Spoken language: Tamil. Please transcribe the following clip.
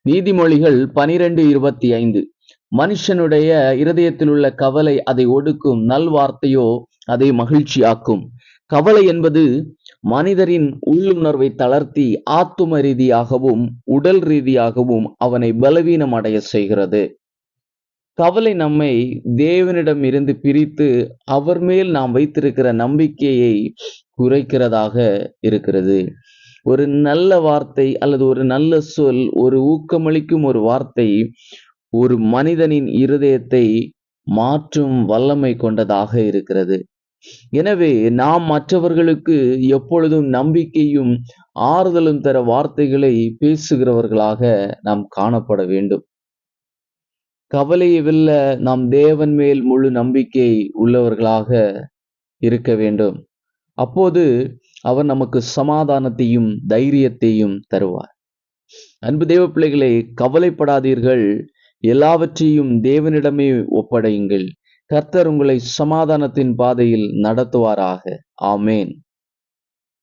நீதிமொழிகள் 12:25. மனுஷனுடைய இருதயத்தில் உள்ள கவலை அதை ஒடுக்கும், நல்வார்த்தையோ அதை மகிழ்ச்சியாக்கும். கவலை என்பது மனிதரின் உள்ளுணர்வை தளர்த்தி ஆத்தும ரீதியாகவும் உடல் ரீதியாகவும் அவனை பலவீனம் அடைய செய்கிறது. கவலை நம்மை தேவனிடம் இருந்து பிரித்து அவர் மேல் நாம் வைத்திருக்கிற நம்பிக்கையை குறைக்கிறதாக இருக்கிறது. ஒரு நல்ல வார்த்தை அல்லது ஒரு நல்ல சொல், ஒரு ஊக்கமளிக்கும் ஒரு வார்த்தை ஒரு மனிதனின் இருதயத்தை மாற்றும் வல்லமை கொண்டதாக இருக்கிறது. எனவே நாம் மற்றவர்களுக்கு எப்பொழுதும் நம்பிக்கையும் ஆறுதலும் தர வார்த்தைகளை பேசுகிறவர்களாக நாம் காணப்பட வேண்டும். கவலையை வெல்ல நாம் தேவன் மேல் முழு நம்பிக்கை உள்ளவர்களாக இருக்க வேண்டும். அப்போது அவர் நமக்கு சமாதானத்தையும் தைரியத்தையும் தருவார். அன்பு தேவ பிள்ளைகளே, கவலைப்படாதீர்கள், எல்லாவற்றையும் தேவனிடமே ஒப்படையுங்கள். கர்த்தர் உங்களை சமாதானத்தின் பாதையில் நடத்துவாராக. ஆமேன்.